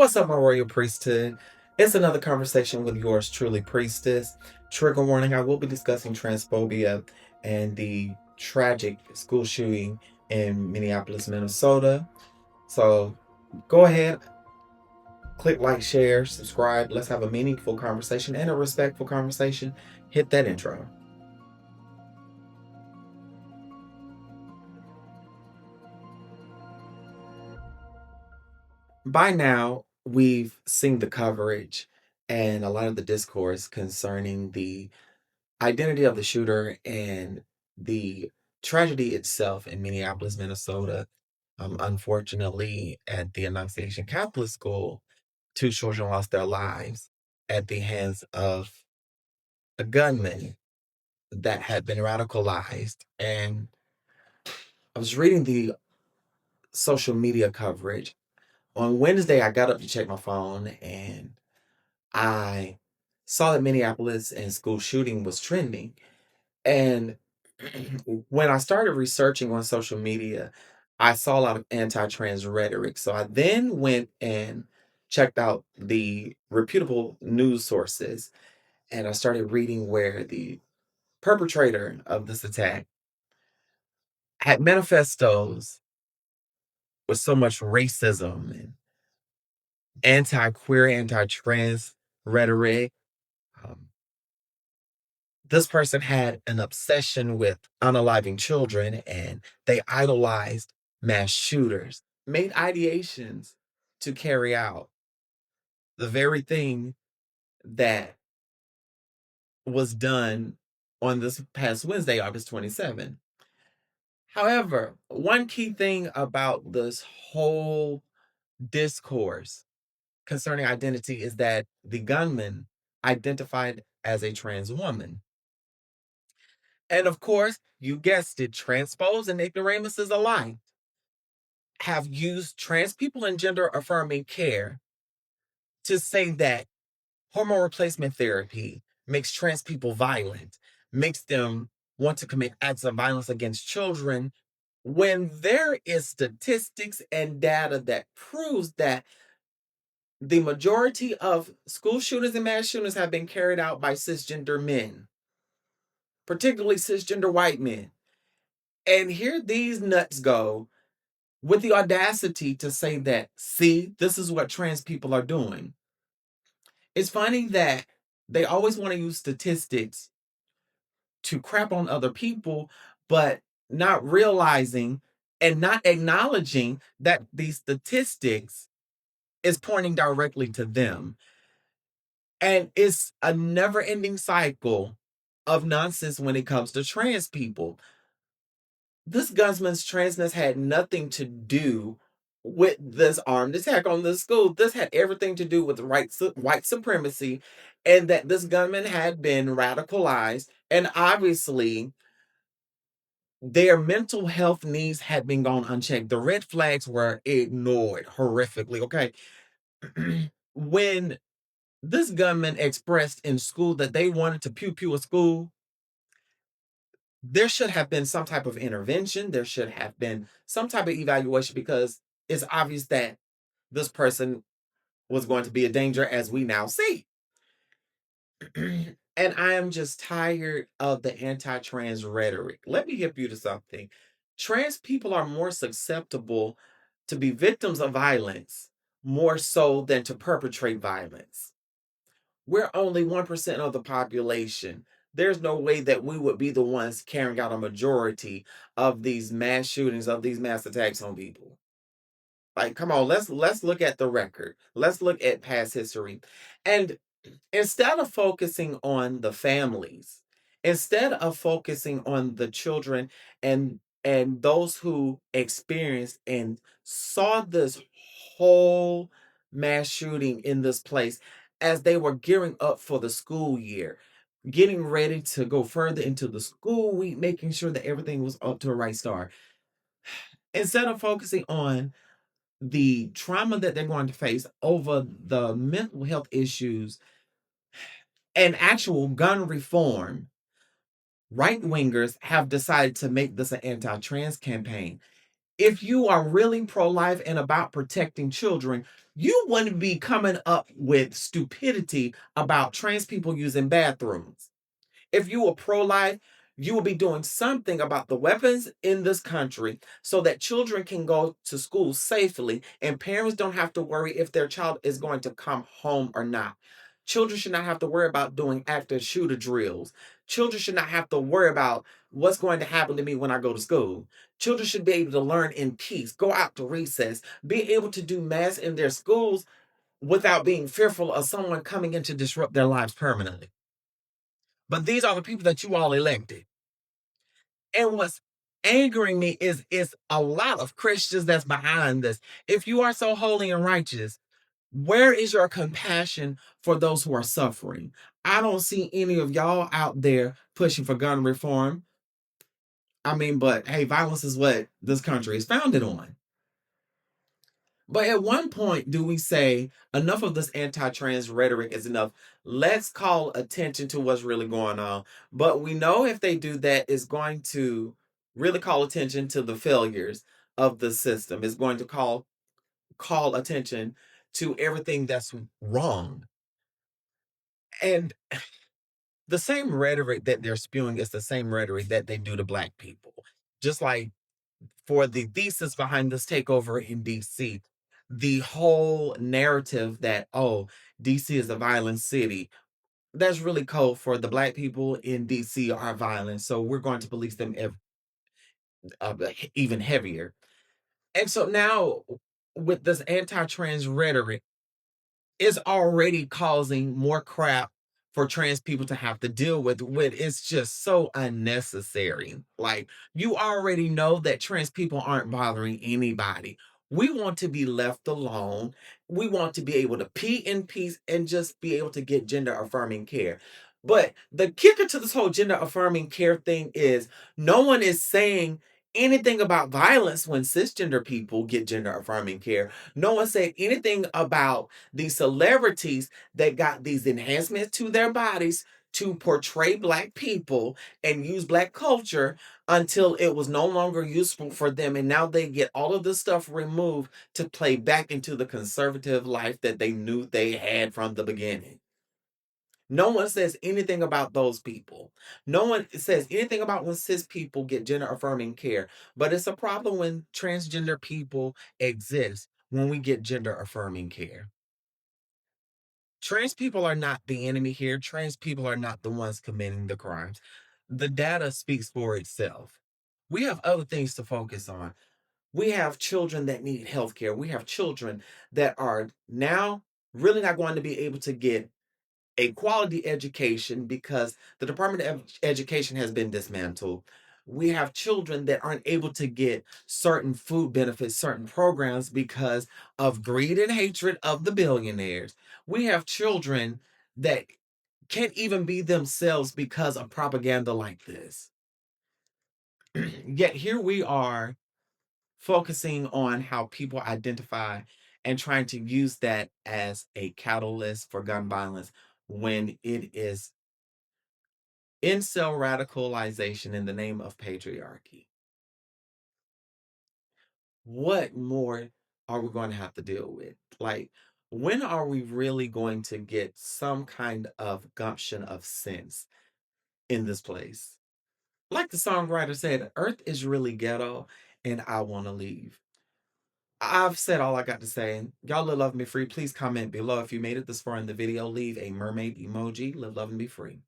What's up, my royal priesthood? It's another conversation with yours truly, priestess. Trigger warning: I will be discussing transphobia and the tragic school shooting in Minneapolis, Minnesota. So go ahead, click like, share, subscribe. Let's have a meaningful conversation and a respectful conversation. Hit that intro. By now, we've seen the coverage and a lot of the discourse concerning the identity of the shooter and the tragedy itself in Minneapolis, Minnesota. Unfortunately, at the Annunciation Catholic School, two children lost their lives at the hands of a gunman that had been radicalized. And I was reading the social media coverage. On Wednesday, I got up to check my phone and I saw that Minneapolis and school shooting was trending. And when I started researching on social media, I saw a lot of anti-trans rhetoric. So I then went and checked out the reputable news sources, and I started reading where the perpetrator of this attack had manifestos with so much racism and anti-queer, anti-trans rhetoric. Um, this person had an obsession with unaliving children, and they idolized mass shooters, made ideations to carry out the very thing that was done on this past Wednesday, August 27th. However, one key thing about this whole discourse concerning identity is that the gunman identified as a trans woman. And of course, you guessed it, transphobes and ignoramuses alike have used trans people and gender affirming care to say that hormone replacement therapy makes trans people violent, makes them want to commit acts of violence against children, when there is statistics and data that proves that the majority of school shootings and mass shootings have been carried out by cisgender men, particularly cisgender white men. And here these nuts go with the audacity to say that, see, this is what trans people are doing. It's funny that they always want to use statistics to crap on other people, but not realizing and not acknowledging that these statistics is pointing directly to them. And it's a never ending cycle of nonsense when it comes to trans people. This gunman's transness had nothing to do with this armed attack on the school. This had everything to do with white supremacy, and that this gunman had been radicalized, and obviously their mental health needs had been gone unchecked. The red flags were ignored horrifically. Okay. When this gunman expressed in school that they wanted to pew pew a school, there should have been some type of intervention. There should have been some type of evaluation, because it's obvious that this person was going to be a danger, as we now see. And I am just tired of the anti trans rhetoric. Let me hip you to something. Trans people are more susceptible to be victims of violence more so than to perpetrate violence. We're only 1% of the population. There's no way that we would be the ones carrying out a majority of these mass shootings, of these mass attacks on people. Like, come on, let's look at the record. Let's look at past history. And instead of focusing on the families, instead of focusing on the children and those who experienced and saw this whole mass shooting in this place as they were gearing up for the school year, getting ready to go further into the school week, making sure that everything was up to a right start, instead of focusing on the trauma that they're going to face over the mental health issues and actual gun reform, right wingers have decided to make this an anti trans campaign. If you are really pro life and about protecting children, you wouldn't be coming up with stupidity about trans people using bathrooms. If you were pro-life, you will be doing something about the weapons in this country so that children can go to school safely and parents don't have to worry if their child is going to come home or not. Children should not have to worry about doing active shooter drills. Children should not have to worry about what's going to happen to me when I go to school. Children should be able to learn in peace, go out to recess, be able to do mass in their schools without being fearful of someone coming in to disrupt their lives permanently. But these are the people that you all elected. And what's angering me is a lot of Christians that's behind this. If you are so holy and righteous, where is your compassion for those who are suffering? I don't see any of y'all out there pushing for gun reform. I mean, but hey, violence is what this country is founded on. But at one point, do we say enough of this anti-trans rhetoric is enough? Let's call attention to what's really going on. But we know if they do that, it's going to really call attention to the failures of the system. It's going to call attention to everything that's wrong. And the same rhetoric that they're spewing is the same rhetoric that they do to Black people. Just like for the thesis behind this takeover in DC, the whole narrative that, oh, DC is a violent city, that's really cold for the Black people in DC are violent. So we're going to police them even heavier. And so now with this anti trans rhetoric, is already causing more crap for trans people to have to deal with when it's just so unnecessary. Like, you already know that trans people aren't bothering anybody. We want to be left alone. We want to be able to pee in peace and just be able to get gender affirming care. But the kicker to this whole gender affirming care thing is no one is saying anything about violence when cisgender people get gender affirming care. No one said anything about these celebrities that got these enhancements to their bodies to portray Black people and use Black culture until it was no longer useful for them. And now they get all of this stuff removed to play back into the conservative life that they knew they had from the beginning. No one says anything about those people. No one says anything about when cis people get gender affirming care. But it's a problem when transgender people exist when we get gender affirming care. Trans people are not the enemy here. Trans people are not the ones committing the crimes. The data speaks for itself. We have other things to focus on. We have children that need health care. We have children that are now really not going to be able to get a quality education because the Department of Education has been dismantled. We have children that aren't able to get certain food benefits, certain programs because of greed and hatred of the billionaires. We have children that can't even be themselves because of propaganda like this. Yet here we are focusing on how people identify and trying to use that as a catalyst for gun violence when it is incel radicalization in the name of patriarchy. What more are we going to have to deal with? Like, when are we really going to get some kind of gumption of sense in this place? Like the songwriter said, Earth is really ghetto and I want to leave. I've said all I got to say. Y'all live, love, and be free. Please comment below if you made it this far in the video. Leave a mermaid emoji. Live, love, and be free.